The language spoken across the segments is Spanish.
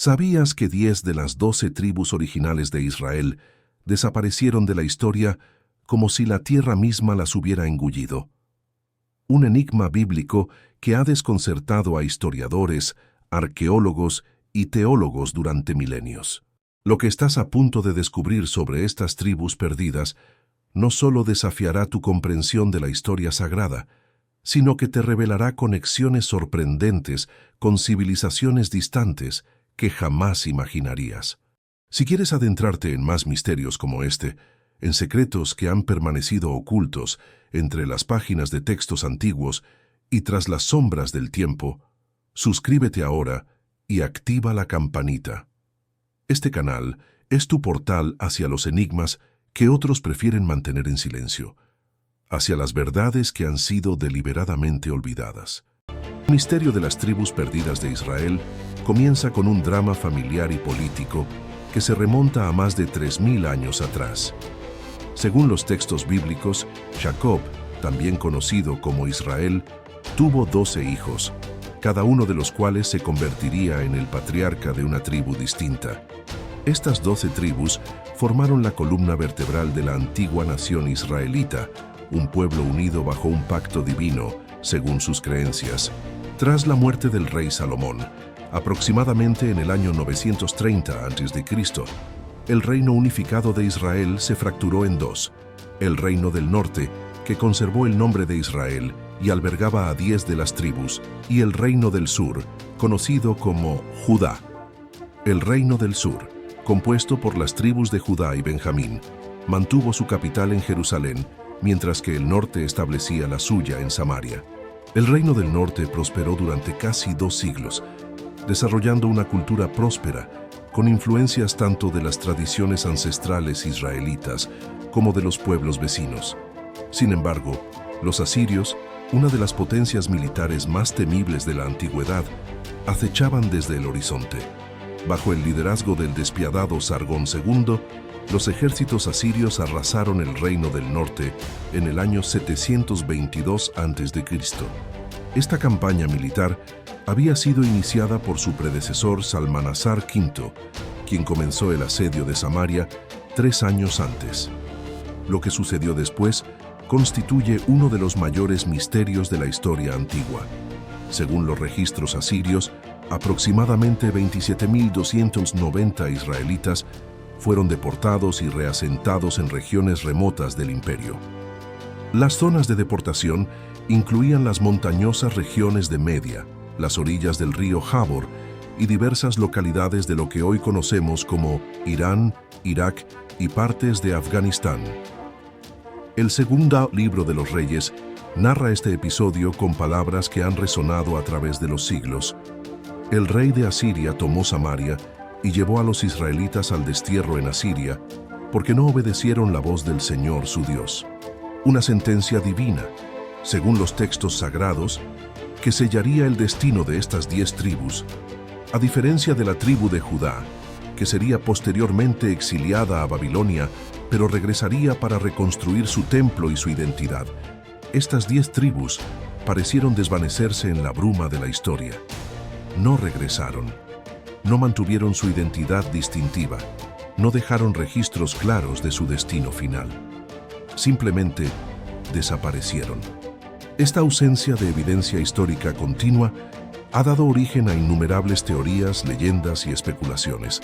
¿Sabías que 10 de las 12 tribus originales de Israel desaparecieron de la historia como si la tierra misma las hubiera engullido? Un enigma bíblico que ha desconcertado a historiadores, arqueólogos y teólogos durante milenios. Lo que estás a punto de descubrir sobre estas tribus perdidas no solo desafiará tu comprensión de la historia sagrada, sino que te revelará conexiones sorprendentes con civilizaciones distantes que jamás imaginarías. Si quieres adentrarte en más misterios como este, en secretos que han permanecido ocultos entre las páginas de textos antiguos y tras las sombras del tiempo, suscríbete ahora y activa la campanita. Este canal es tu portal hacia los enigmas que otros prefieren mantener en silencio, hacia las verdades que han sido deliberadamente olvidadas. El misterio de las tribus perdidas de Israel comienza con un drama familiar y político que se remonta a más de 3000 años atrás. Según los textos bíblicos, Jacob, también conocido como Israel, tuvo 12 hijos, cada uno de los cuales se convertiría en el patriarca de una tribu distinta. Estas 12 tribus formaron la columna vertebral de la antigua nación israelita, un pueblo unido bajo un pacto divino, según sus creencias. Tras la muerte del rey Salomón, aproximadamente en el año 930 a.C., el reino unificado de Israel se fracturó en dos: el reino del norte, que conservó el nombre de Israel y albergaba a 10 de las tribus, y el reino del sur, conocido como Judá. El reino del sur, compuesto por las tribus de Judá y Benjamín, mantuvo su capital en Jerusalén, mientras que el norte establecía la suya en Samaria. El reino del norte prosperó durante casi 2 siglos, desarrollando una cultura próspera, con influencias tanto de las tradiciones ancestrales israelitas como de los pueblos vecinos. Sin embargo, los asirios, una de las potencias militares más temibles de la antigüedad, acechaban desde el horizonte. Bajo el liderazgo del despiadado Sargón II, los ejércitos asirios arrasaron el reino del norte en el año 722 a.C. Esta campaña militar había sido iniciada por su predecesor Salmanasar V, quien comenzó el asedio de Samaria 3 años antes. Lo que sucedió después constituye uno de los mayores misterios de la historia antigua. Según los registros asirios, aproximadamente 27.290 israelitas fueron deportados y reasentados en regiones remotas del imperio. Las zonas de deportación incluían las montañosas regiones de Media, las orillas del río Jabor y diversas localidades de lo que hoy conocemos como Irán, Irak y partes de Afganistán. El segundo libro de los Reyes narra este episodio con palabras que han resonado a través de los siglos. El rey de Asiria tomó Samaria y llevó a los israelitas al destierro en Asiria, porque no obedecieron la voz del Señor su Dios. Una sentencia divina, según los textos sagrados, que sellaría el destino de estas 10 tribus, a diferencia de la tribu de Judá, que sería posteriormente exiliada a Babilonia, pero regresaría para reconstruir su templo y su identidad. Estas 10 tribus parecieron desvanecerse en la bruma de la historia. No regresaron, no mantuvieron su identidad distintiva, no dejaron registros claros de su destino final. Simplemente desaparecieron. Esta ausencia de evidencia histórica continua ha dado origen a innumerables teorías, leyendas y especulaciones.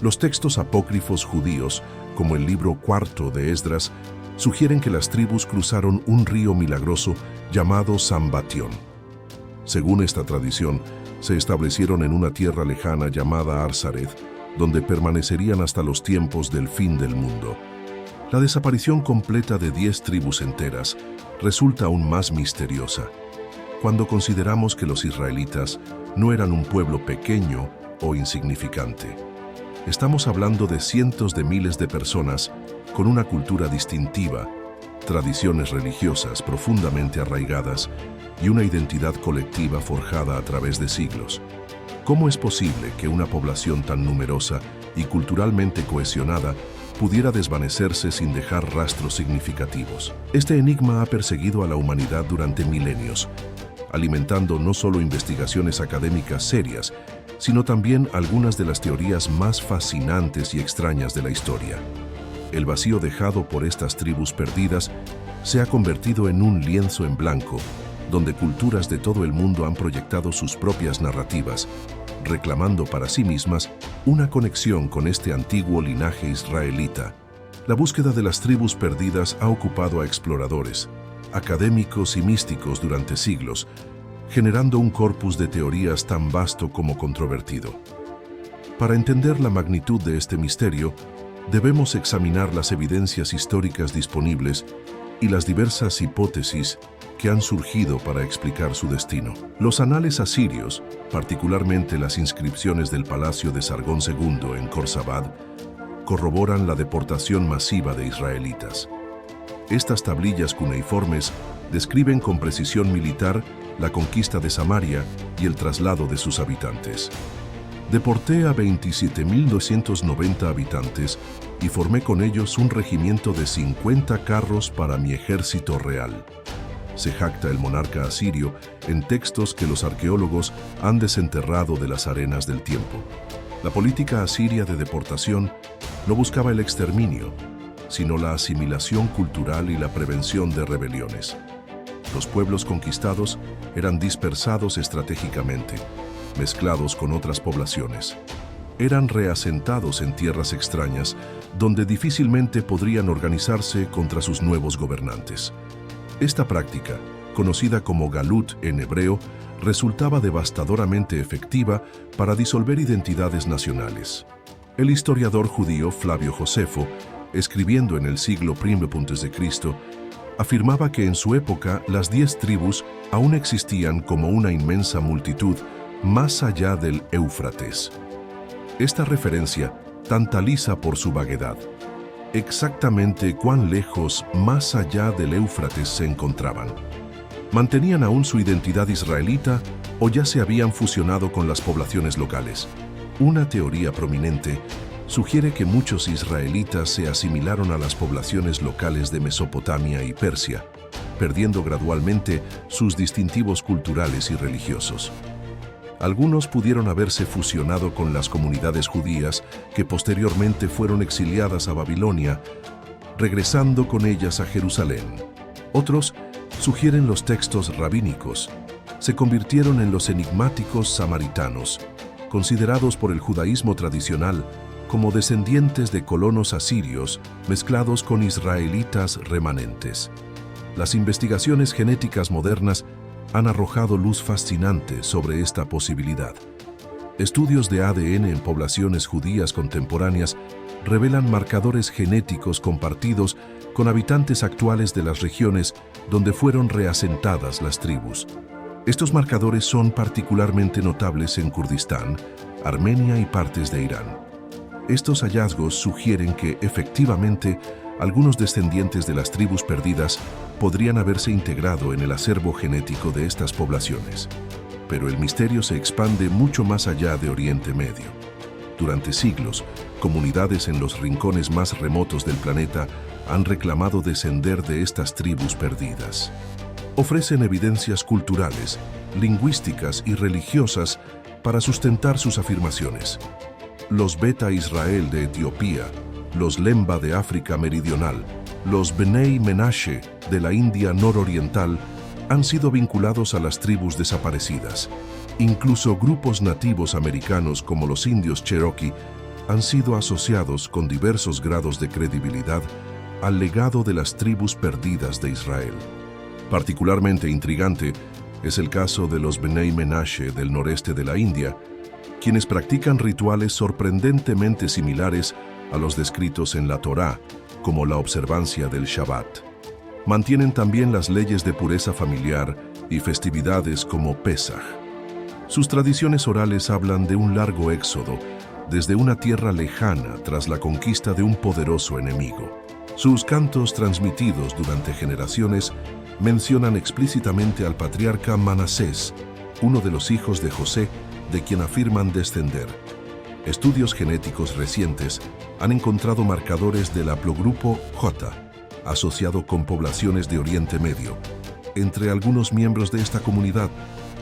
Los textos apócrifos judíos, como el libro cuarto de Esdras, sugieren que las tribus cruzaron un río milagroso llamado Sambatión. Según esta tradición, se establecieron en una tierra lejana llamada Arsared, donde permanecerían hasta los tiempos del fin del mundo. La desaparición completa de 10 tribus enteras resulta aún más misteriosa, cuando consideramos que los israelitas no eran un pueblo pequeño o insignificante. Estamos hablando de cientos de miles de personas con una cultura distintiva, tradiciones religiosas profundamente arraigadas y una identidad colectiva forjada a través de siglos. ¿Cómo es posible que una población tan numerosa y culturalmente cohesionada pudiera desvanecerse sin dejar rastros significativos? Este enigma ha perseguido a la humanidad durante milenios, alimentando no solo investigaciones académicas serias, sino también algunas de las teorías más fascinantes y extrañas de la historia. El vacío dejado por estas tribus perdidas se ha convertido en un lienzo en blanco, donde culturas de todo el mundo han proyectado sus propias narrativas, reclamando para sí mismas una conexión con este antiguo linaje israelita. La búsqueda de las tribus perdidas ha ocupado a exploradores, académicos y místicos durante siglos, generando un corpus de teorías tan vasto como controvertido. Para entender la magnitud de este misterio, debemos examinar las evidencias históricas disponibles y las diversas hipótesis que han surgido para explicar su destino. Los anales asirios, particularmente las inscripciones del Palacio de Sargón II en Khorsabad, corroboran la deportación masiva de israelitas. Estas tablillas cuneiformes describen con precisión militar la conquista de Samaria y el traslado de sus habitantes. Deporté a 27.290 habitantes y formé con ellos un regimiento de 50 carros para mi ejército real. Se jacta el monarca asirio en textos que los arqueólogos han desenterrado de las arenas del tiempo. La política asiria de deportación no buscaba el exterminio, sino la asimilación cultural y la prevención de rebeliones. Los pueblos conquistados eran dispersados estratégicamente, mezclados con otras poblaciones. Eran reasentados en tierras extrañas, donde difícilmente podrían organizarse contra sus nuevos gobernantes. Esta práctica, conocida como galut en hebreo, resultaba devastadoramente efectiva para disolver identidades nacionales. El historiador judío Flavio Josefo, escribiendo en el siglo I a.C., afirmaba que en su época las 10 tribus aún existían como una inmensa multitud más allá del Éufrates. Esta referencia tantaliza por su vaguedad. Exactamente cuán lejos más allá del Éufrates se encontraban. ¿Mantenían aún su identidad israelita o ya se habían fusionado con las poblaciones locales? Una teoría prominente sugiere que muchos israelitas se asimilaron a las poblaciones locales de Mesopotamia y Persia, perdiendo gradualmente sus distintivos culturales y religiosos. Algunos pudieron haberse fusionado con las comunidades judías que posteriormente fueron exiliadas a Babilonia, regresando con ellas a Jerusalén. Otros, sugieren los textos rabínicos, se convirtieron en los enigmáticos samaritanos, considerados por el judaísmo tradicional como descendientes de colonos asirios mezclados con israelitas remanentes. Las investigaciones genéticas modernas han arrojado luz fascinante sobre esta posibilidad. Estudios de ADN en poblaciones judías contemporáneas revelan marcadores genéticos compartidos con habitantes actuales de las regiones donde fueron reasentadas las tribus. Estos marcadores son particularmente notables en Kurdistán, Armenia y partes de Irán. Estos hallazgos sugieren que, efectivamente, algunos descendientes de las tribus perdidas podrían haberse integrado en el acervo genético de estas poblaciones. Pero el misterio se expande mucho más allá de Oriente Medio. Durante siglos, comunidades en los rincones más remotos del planeta han reclamado descender de estas tribus perdidas. Ofrecen evidencias culturales, lingüísticas y religiosas para sustentar sus afirmaciones. Los Beta Israel de Etiopía, los Lemba de África Meridional, los Bnei Menashe de la India nororiental han sido vinculados a las tribus desaparecidas. Incluso grupos nativos americanos como los indios Cherokee han sido asociados con diversos grados de credibilidad al legado de las tribus perdidas de Israel. Particularmente intrigante es el caso de los Bnei Menashe del noreste de la India, quienes practican rituales sorprendentemente similares a los descritos en la Torá, como la observancia del Shabbat. Mantienen también las leyes de pureza familiar y festividades como Pesaj. Sus tradiciones orales hablan de un largo éxodo desde una tierra lejana tras la conquista de un poderoso enemigo. Sus cantos transmitidos durante generaciones mencionan explícitamente al patriarca Manasés, uno de los hijos de José, de quien afirman descender. Estudios genéticos recientes han encontrado marcadores del haplogrupo J, asociado con poblaciones de Oriente Medio, entre algunos miembros de esta comunidad,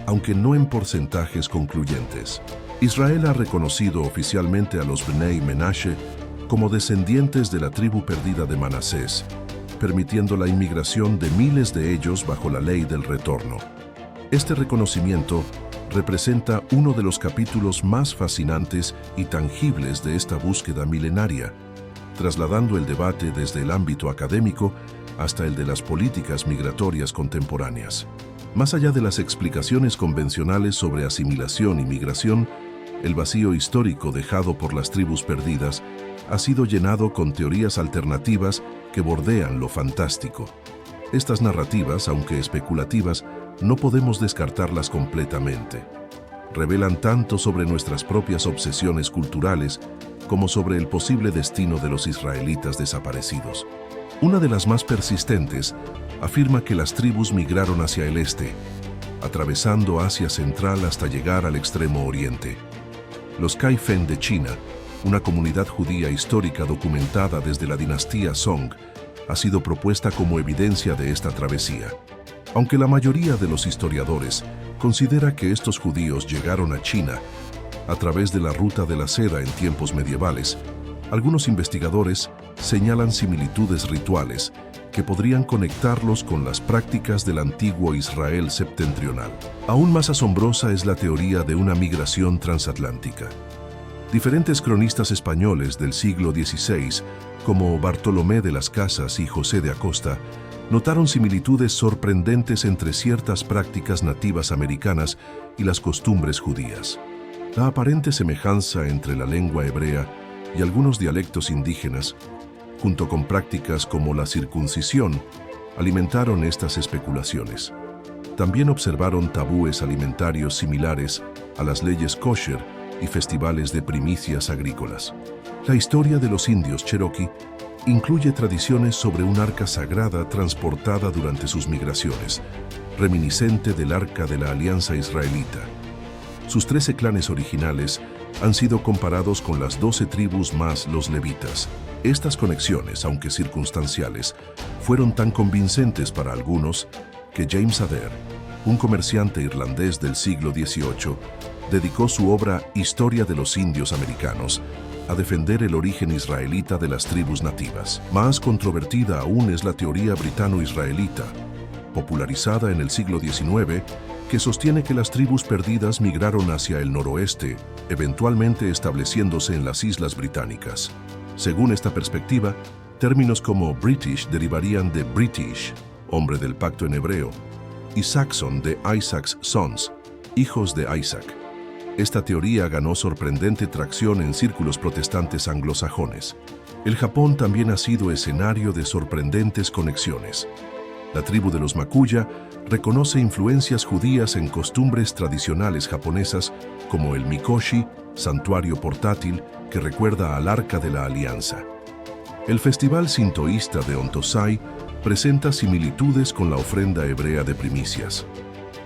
aunque no en porcentajes concluyentes. Israel ha reconocido oficialmente a los Bnei Menashe como descendientes de la tribu perdida de Manasés, permitiendo la inmigración de miles de ellos bajo la ley del retorno. Este reconocimiento representa uno de los capítulos más fascinantes y tangibles de esta búsqueda milenaria, trasladando el debate desde el ámbito académico hasta el de las políticas migratorias contemporáneas. Más allá de las explicaciones convencionales sobre asimilación y migración, el vacío histórico dejado por las tribus perdidas ha sido llenado con teorías alternativas que bordean lo fantástico. Estas narrativas, aunque especulativas, no podemos descartarlas completamente. Revelan tanto sobre nuestras propias obsesiones culturales como sobre el posible destino de los israelitas desaparecidos. Una de las más persistentes afirma que las tribus migraron hacia el este, atravesando Asia Central hasta llegar al extremo oriente. Los Caifen de China, una comunidad judía histórica documentada desde la dinastía Song, ha sido propuesta como evidencia de esta travesía. Aunque la mayoría de los historiadores considera que estos judíos llegaron a China a través de la ruta de la seda en tiempos medievales, algunos investigadores señalan similitudes rituales que podrían conectarlos con las prácticas del antiguo Israel septentrional. Aún más asombrosa es la teoría de una migración transatlántica. Diferentes cronistas españoles del siglo XVI, como Bartolomé de las Casas y José de Acosta, notaron similitudes sorprendentes entre ciertas prácticas nativas americanas y las costumbres judías. La aparente semejanza entre la lengua hebrea y algunos dialectos indígenas, junto con prácticas como la circuncisión, alimentaron estas especulaciones. También observaron tabúes alimentarios similares a las leyes kosher y festivales de primicias agrícolas. La historia de los indios Cherokee incluye tradiciones sobre un arca sagrada transportada durante sus migraciones, reminiscente del Arca de la Alianza Israelita. Sus 13 clanes originales han sido comparados con las 12 tribus más los levitas. Estas conexiones, aunque circunstanciales, fueron tan convincentes para algunos que James Adair, un comerciante irlandés del siglo XVIII, dedicó su obra Historia de los Indios Americanos a defender el origen israelita de las tribus nativas. Más controvertida aún es la teoría britano-israelita, popularizada en el siglo XIX, que sostiene que las tribus perdidas migraron hacia el noroeste, eventualmente estableciéndose en las Islas Británicas. Según esta perspectiva, términos como British derivarían de British, hombre del pacto en hebreo, y Saxon de Isaac's sons, hijos de Isaac. Esta teoría ganó sorprendente tracción en círculos protestantes anglosajones. El Japón también ha sido escenario de sorprendentes conexiones. La tribu de los Makuya reconoce influencias judías en costumbres tradicionales japonesas como el mikoshi, santuario portátil que recuerda al Arca de la Alianza. El festival sintoísta de Ontosai presenta similitudes con la ofrenda hebrea de primicias.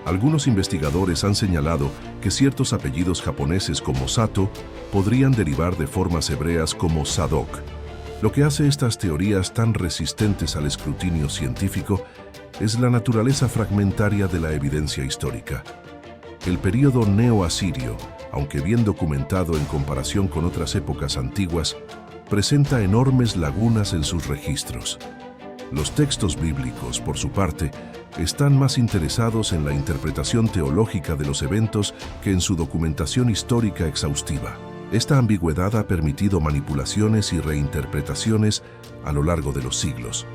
Algunos investigadores han señalado que ciertos apellidos japoneses como Sato podrían derivar de formas hebreas como Sadok. Lo que hace estas teorías tan resistentes al escrutinio científico es la naturaleza fragmentaria de la evidencia histórica. El período neo-asirio, aunque bien documentado en comparación con otras épocas antiguas, presenta enormes lagunas en sus registros. Los textos bíblicos, por su parte, están más interesados en la interpretación teológica de los eventos que en su documentación histórica exhaustiva. Esta ambigüedad ha permitido manipulaciones y reinterpretaciones a lo largo de los siglos.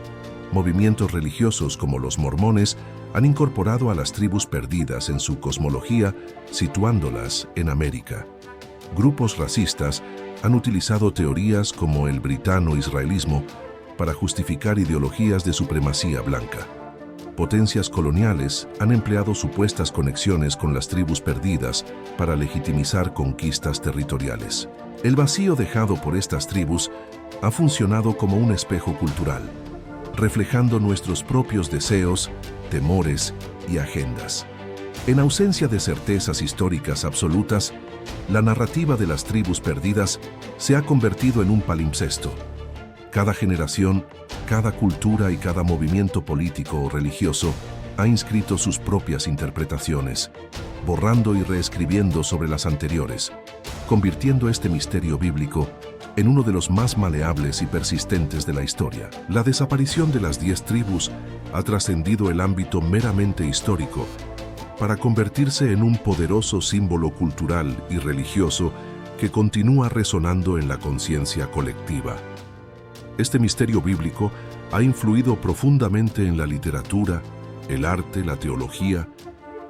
Movimientos religiosos como los mormones han incorporado a las tribus perdidas en su cosmología, situándolas en América. Grupos racistas han utilizado teorías como el britano-israelismo para justificar ideologías de supremacía blanca. Potencias coloniales han empleado supuestas conexiones con las tribus perdidas para legitimizar conquistas territoriales. El vacío dejado por estas tribus ha funcionado como un espejo cultural, reflejando nuestros propios deseos, temores y agendas. En ausencia de certezas históricas absolutas, la narrativa de las tribus perdidas se ha convertido en un palimpsesto. Cada generación, cada cultura y cada movimiento político o religioso ha inscrito sus propias interpretaciones, borrando y reescribiendo sobre las anteriores. convirtiendo este misterio bíblico en uno de los más maleables y persistentes de la historia. La desaparición de las 10 tribus ha trascendido el ámbito meramente histórico para convertirse en un poderoso símbolo cultural y religioso que continúa resonando en la conciencia colectiva. Este misterio bíblico ha influido profundamente en la literatura, el arte, la teología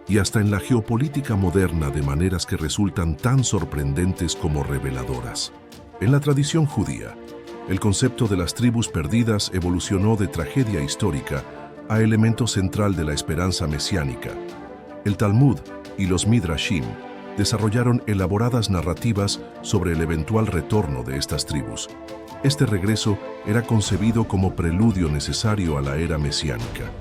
y hasta en la geopolítica moderna de maneras que resultan tan sorprendentes como reveladoras. En la tradición judía, el concepto de las tribus perdidas evolucionó de tragedia histórica a elemento central de la esperanza mesiánica. El Talmud y los Midrashim desarrollaron elaboradas narrativas sobre el eventual retorno de estas tribus. Este regreso era concebido como preludio necesario a la era mesiánica.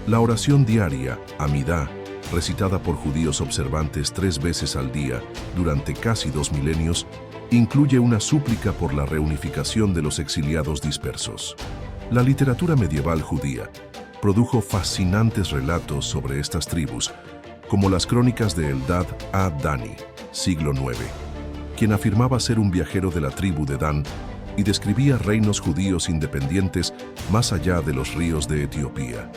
La oración diaria, Amidá, recitada por judíos observantes 3 veces al día durante casi 2 milenios, incluye una súplica por la reunificación de los exiliados dispersos. La literatura medieval judía produjo fascinantes relatos sobre estas tribus, como las crónicas de Eldad ad-Dani, siglo IX, quien afirmaba ser un viajero de la tribu de Dan y describía reinos judíos independientes más allá de los ríos de Etiopía.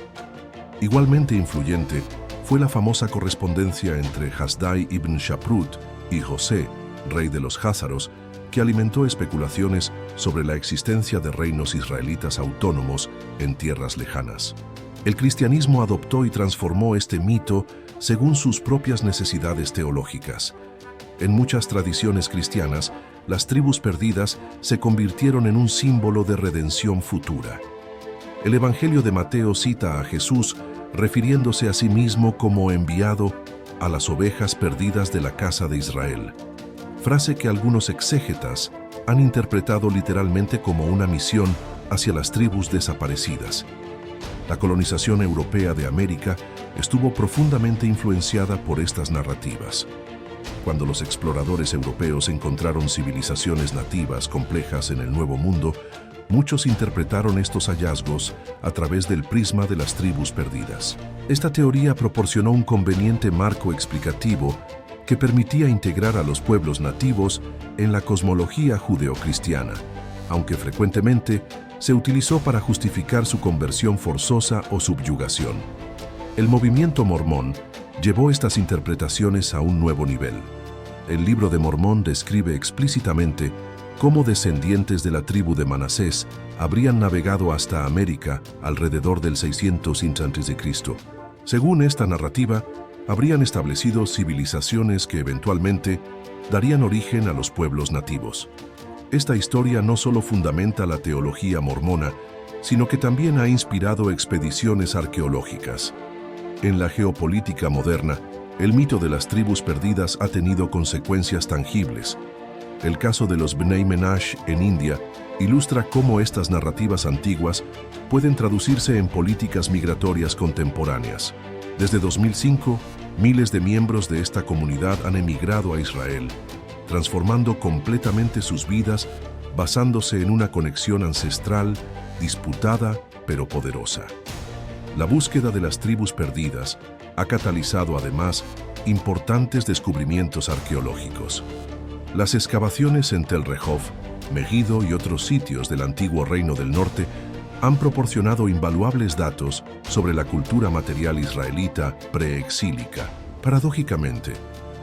Igualmente influyente fue la famosa correspondencia entre Hasdai ibn Shaprut y José, rey de los Házaros, que alimentó especulaciones sobre la existencia de reinos israelitas autónomos en tierras lejanas. El cristianismo adoptó y transformó este mito según sus propias necesidades teológicas. En muchas tradiciones cristianas, las tribus perdidas se convirtieron en un símbolo de redención futura. El Evangelio de Mateo cita a Jesús refiriéndose a sí mismo como enviado a las ovejas perdidas de la casa de Israel, frase que algunos exégetas han interpretado literalmente como una misión hacia las tribus desaparecidas. La colonización europea de América estuvo profundamente influenciada por estas narrativas. Cuando los exploradores europeos encontraron civilizaciones nativas complejas en el Nuevo Mundo, muchos interpretaron estos hallazgos a través del prisma de las tribus perdidas. Esta teoría proporcionó un conveniente marco explicativo que permitía integrar a los pueblos nativos en la cosmología judeocristiana, aunque frecuentemente se utilizó para justificar su conversión forzosa o subyugación. El movimiento mormón llevó estas interpretaciones a un nuevo nivel. El Libro de Mormón describe explícitamente cómo descendientes de la tribu de Manasés habrían navegado hasta América alrededor del 600 a.C. Según esta narrativa, habrían establecido civilizaciones que eventualmente darían origen a los pueblos nativos. Esta historia no solo fundamenta la teología mormona, sino que también ha inspirado expediciones arqueológicas. En la geopolítica moderna, el mito de las tribus perdidas ha tenido consecuencias tangibles. El caso de los Bnei Menashe en India ilustra cómo estas narrativas antiguas pueden traducirse en políticas migratorias contemporáneas. Desde 2005, miles de miembros de esta comunidad han emigrado a Israel, transformando completamente sus vidas basándose en una conexión ancestral, disputada pero poderosa. La búsqueda de las tribus perdidas ha catalizado además importantes descubrimientos arqueológicos. Las excavaciones en Tel Rehov, Megiddo y otros sitios del antiguo Reino del Norte han proporcionado invaluables datos sobre la cultura material israelita preexílica. Paradójicamente,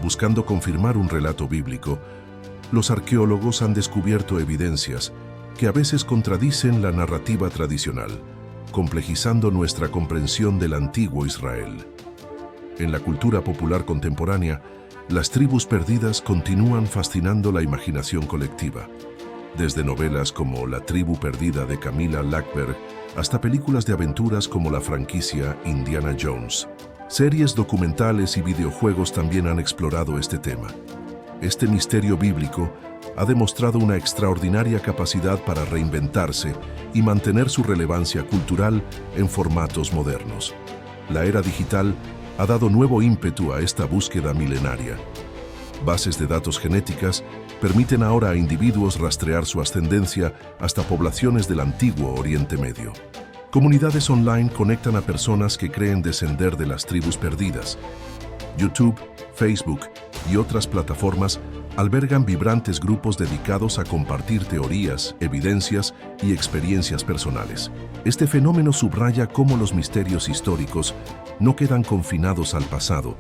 buscando confirmar un relato bíblico, los arqueólogos han descubierto evidencias que a veces contradicen la narrativa tradicional, complejizando nuestra comprensión del antiguo Israel. En la cultura popular contemporánea, las tribus perdidas continúan fascinando la imaginación colectiva, desde novelas como La tribu perdida de Camilla Lackberg hasta películas de aventuras como la franquicia Indiana Jones. Series documentales y videojuegos también han explorado este tema. Este misterio bíblico ha demostrado una extraordinaria capacidad para reinventarse y mantener su relevancia cultural en formatos modernos. La era digital ha dado nuevo ímpetu a esta búsqueda milenaria. Bases de datos genéticas permiten ahora a individuos rastrear su ascendencia hasta poblaciones del antiguo Oriente Medio. Comunidades online conectan a personas que creen descender de las tribus perdidas. YouTube, Facebook y otras plataformas Albergan vibrantes grupos dedicados a compartir teorías, evidencias y experiencias personales. Este fenómeno subraya cómo los misterios históricos no quedan confinados al pasado,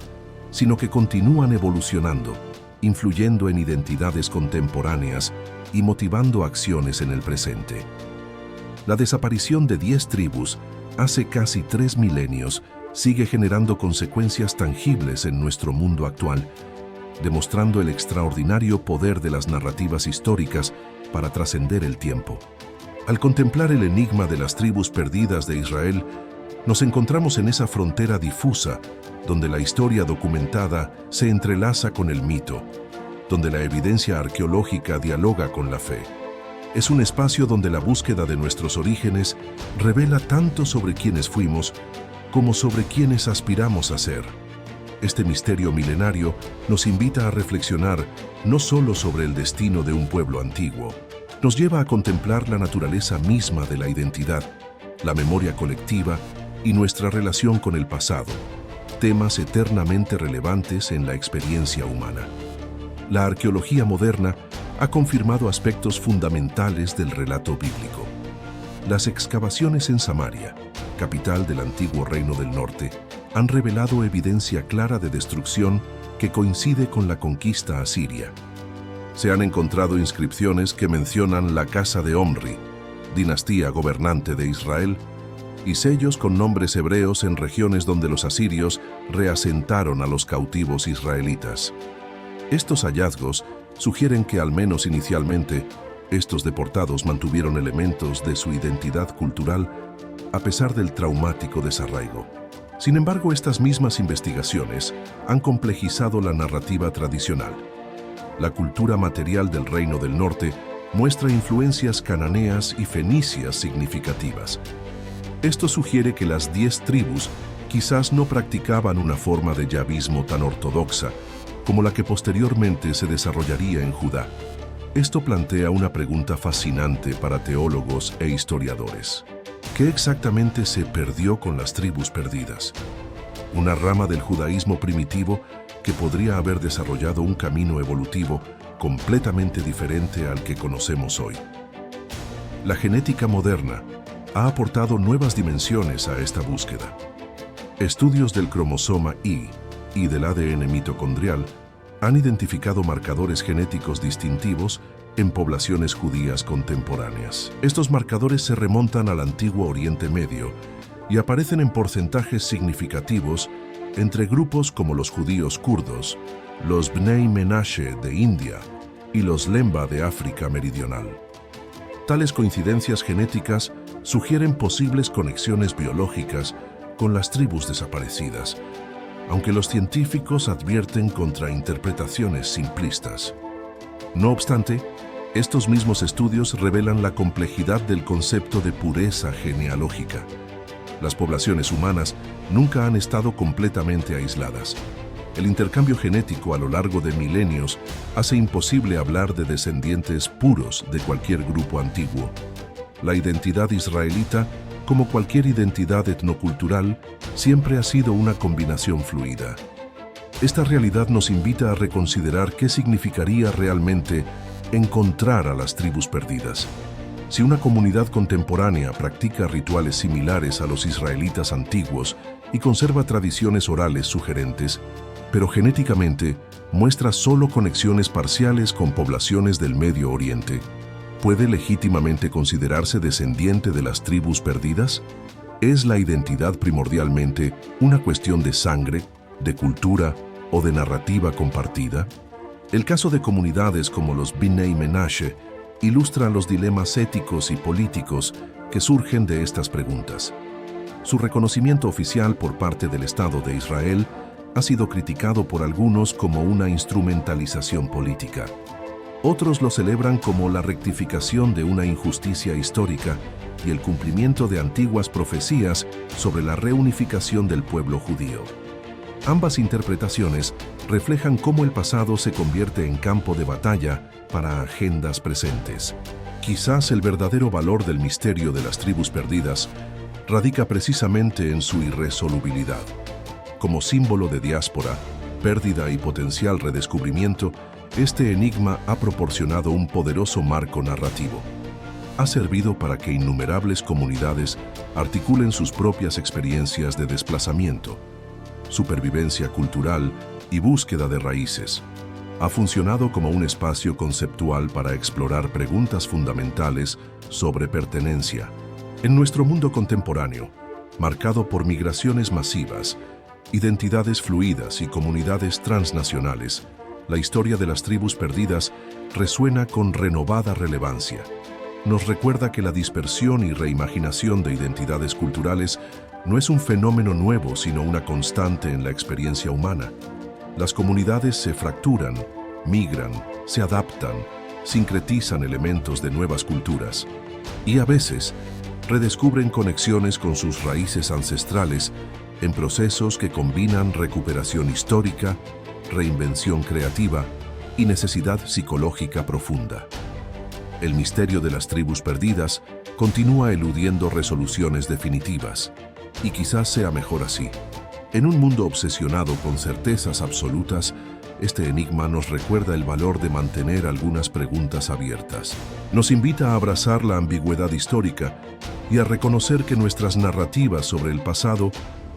sino que continúan evolucionando, influyendo en identidades contemporáneas y motivando acciones en el presente. La desaparición de 10 tribus hace casi 3 milenios sigue generando consecuencias tangibles en nuestro mundo actual, demostrando el extraordinario poder de las narrativas históricas para trascender el tiempo. Al contemplar el enigma de las tribus perdidas de Israel, nos encontramos en esa frontera difusa donde la historia documentada se entrelaza con el mito, donde la evidencia arqueológica dialoga con la fe. Es un espacio donde la búsqueda de nuestros orígenes revela tanto sobre quiénes fuimos como sobre quiénes aspiramos a ser. Este misterio milenario nos invita a reflexionar no solo sobre el destino de un pueblo antiguo, nos lleva a contemplar la naturaleza misma de la identidad, la memoria colectiva y nuestra relación con el pasado, temas eternamente relevantes en la experiencia humana. La arqueología moderna ha confirmado aspectos fundamentales del relato bíblico. Las excavaciones en Samaria, capital del antiguo Reino del Norte, han revelado evidencia clara de destrucción que coincide con la conquista asiria. Se han encontrado inscripciones que mencionan la casa de Omri, dinastía gobernante de Israel, y sellos con nombres hebreos en regiones donde los asirios reasentaron a los cautivos israelitas. Estos hallazgos sugieren que, al menos inicialmente, estos deportados mantuvieron elementos de su identidad cultural a pesar del traumático desarraigo. Sin embargo, estas mismas investigaciones han complejizado la narrativa tradicional. La cultura material del Reino del Norte muestra influencias cananeas y fenicias significativas. Esto sugiere que las 10 tribus quizás no practicaban una forma de yavismo tan ortodoxa como la que posteriormente se desarrollaría en Judá. Esto plantea una pregunta fascinante para teólogos e historiadores. ¿Qué exactamente se perdió con las tribus perdidas? Una rama del judaísmo primitivo que podría haber desarrollado un camino evolutivo completamente diferente al que conocemos hoy. La genética moderna ha aportado nuevas dimensiones a esta búsqueda. Estudios del cromosoma Y y del ADN mitocondrial han identificado marcadores genéticos distintivos en poblaciones judías contemporáneas. Estos marcadores se remontan al antiguo Oriente Medio y aparecen en porcentajes significativos entre grupos como los judíos kurdos, los Bnei Menashe de India y los Lemba de África Meridional. Tales coincidencias genéticas sugieren posibles conexiones biológicas con las tribus desaparecidas, aunque los científicos advierten contra interpretaciones simplistas. No obstante, estos mismos estudios revelan la complejidad del concepto de pureza genealógica. Las poblaciones humanas nunca han estado completamente aisladas. El intercambio genético a lo largo de milenios hace imposible hablar de descendientes puros de cualquier grupo antiguo. La identidad israelita, como cualquier identidad etnocultural, siempre ha sido una combinación fluida. Esta realidad nos invita a reconsiderar qué significaría realmente encontrar a las tribus perdidas. Si una comunidad contemporánea practica rituales similares a los israelitas antiguos y conserva tradiciones orales sugerentes, pero genéticamente muestra solo conexiones parciales con poblaciones del Medio Oriente, ¿puede legítimamente considerarse descendiente de las tribus perdidas? ¿Es la identidad primordialmente una cuestión de sangre, de cultura o de narrativa compartida? El caso de comunidades como los Bnei Menashe ilustra los dilemas éticos y políticos que surgen de estas preguntas. Su reconocimiento oficial por parte del Estado de Israel ha sido criticado por algunos como una instrumentalización política. Otros lo celebran como la rectificación de una injusticia histórica y el cumplimiento de antiguas profecías sobre la reunificación del pueblo judío. Ambas interpretaciones reflejan cómo el pasado se convierte en campo de batalla para agendas presentes. Quizás el verdadero valor del misterio de las tribus perdidas radica precisamente en su irresolubilidad. Como símbolo de diáspora, pérdida y potencial redescubrimiento, Este enigma ha proporcionado un poderoso marco narrativo. Ha servido para que innumerables comunidades articulen sus propias experiencias de desplazamiento, supervivencia cultural y búsqueda de raíces. Ha funcionado como un espacio conceptual para explorar preguntas fundamentales sobre pertenencia. En nuestro mundo contemporáneo, marcado por migraciones masivas, identidades fluidas y comunidades transnacionales, la historia de las tribus perdidas resuena con renovada relevancia. Nos recuerda que la dispersión y reimaginación de identidades culturales no es un fenómeno nuevo, sino una constante en la experiencia humana. Las comunidades se fracturan, migran, se adaptan, sincretizan elementos de nuevas culturas y a veces redescubren conexiones con sus raíces ancestrales en procesos que combinan recuperación histórica, reinvención creativa y necesidad psicológica profunda. El misterio de las tribus perdidas continúa eludiendo resoluciones definitivas, y quizás sea mejor así. En un mundo obsesionado con certezas absolutas, este enigma nos recuerda el valor de mantener algunas preguntas abiertas. Nos invita a abrazar la ambigüedad histórica y a reconocer que nuestras narrativas sobre el pasado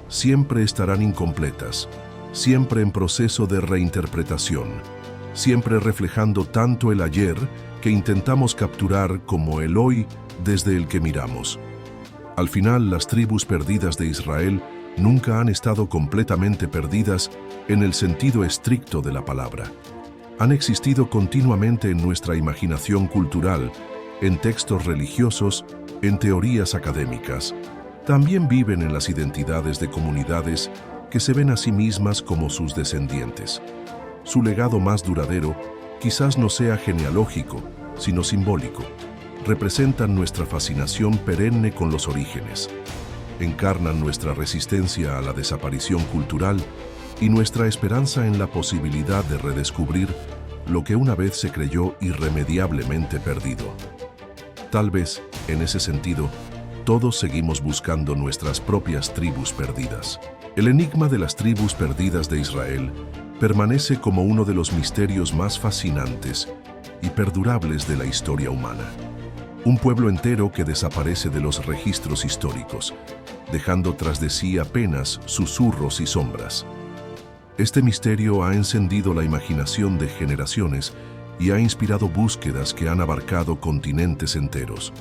siempre estarán incompletas, siempre en proceso de reinterpretación, siempre reflejando tanto el ayer que intentamos capturar como el hoy desde el que miramos. Al final, las tribus perdidas de Israel nunca han estado completamente perdidas en el sentido estricto de la palabra. Han existido continuamente en nuestra imaginación cultural, en textos religiosos, en teorías académicas. También viven en las identidades de comunidades que se ven a sí mismas como sus descendientes. Su legado más duradero quizás no sea genealógico, sino simbólico. Representan nuestra fascinación perenne con los orígenes. Encarnan nuestra resistencia a la desaparición cultural y nuestra esperanza en la posibilidad de redescubrir lo que una vez se creyó irremediablemente perdido. Tal vez, en ese sentido, todos seguimos buscando nuestras propias tribus perdidas. El enigma de las tribus perdidas de Israel permanece como uno de los misterios más fascinantes y perdurables de la historia humana. Un pueblo entero que desaparece de los registros históricos, dejando tras de sí apenas susurros y sombras. Este misterio ha encendido la imaginación de generaciones y ha inspirado búsquedas que han abarcado continentes enteros.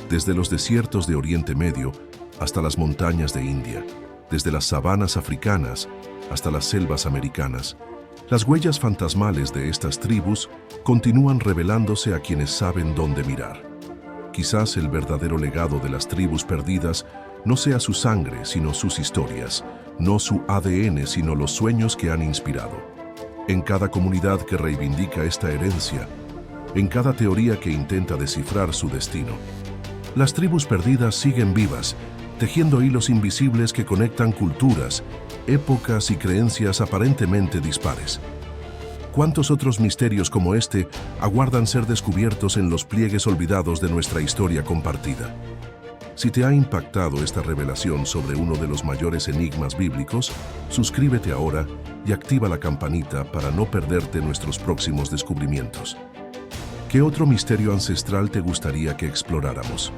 Desde los desiertos de Oriente Medio hasta las montañas de India, desde las sabanas africanas hasta las selvas americanas, las huellas fantasmales de estas tribus continúan revelándose a quienes saben dónde mirar. Quizás el verdadero legado de las tribus perdidas no sea su sangre, sino sus historias, no su ADN, sino los sueños que han inspirado. En cada comunidad que reivindica esta herencia, en cada teoría que intenta descifrar su destino, las tribus perdidas siguen vivas, tejiendo hilos invisibles que conectan culturas, épocas y creencias aparentemente dispares. ¿Cuántos otros misterios como este aguardan ser descubiertos en los pliegues olvidados de nuestra historia compartida? Si te ha impactado esta revelación sobre uno de los mayores enigmas bíblicos, suscríbete ahora y activa la campanita para no perderte nuestros próximos descubrimientos. ¿Qué otro misterio ancestral te gustaría que exploráramos?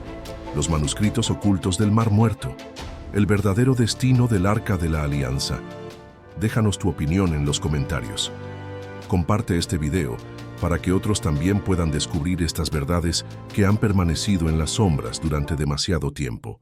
Los manuscritos ocultos del Mar Muerto, el verdadero destino del Arca de la Alianza. Déjanos tu opinión en los comentarios. Comparte este video para que otros también puedan descubrir estas verdades que han permanecido en las sombras durante demasiado tiempo.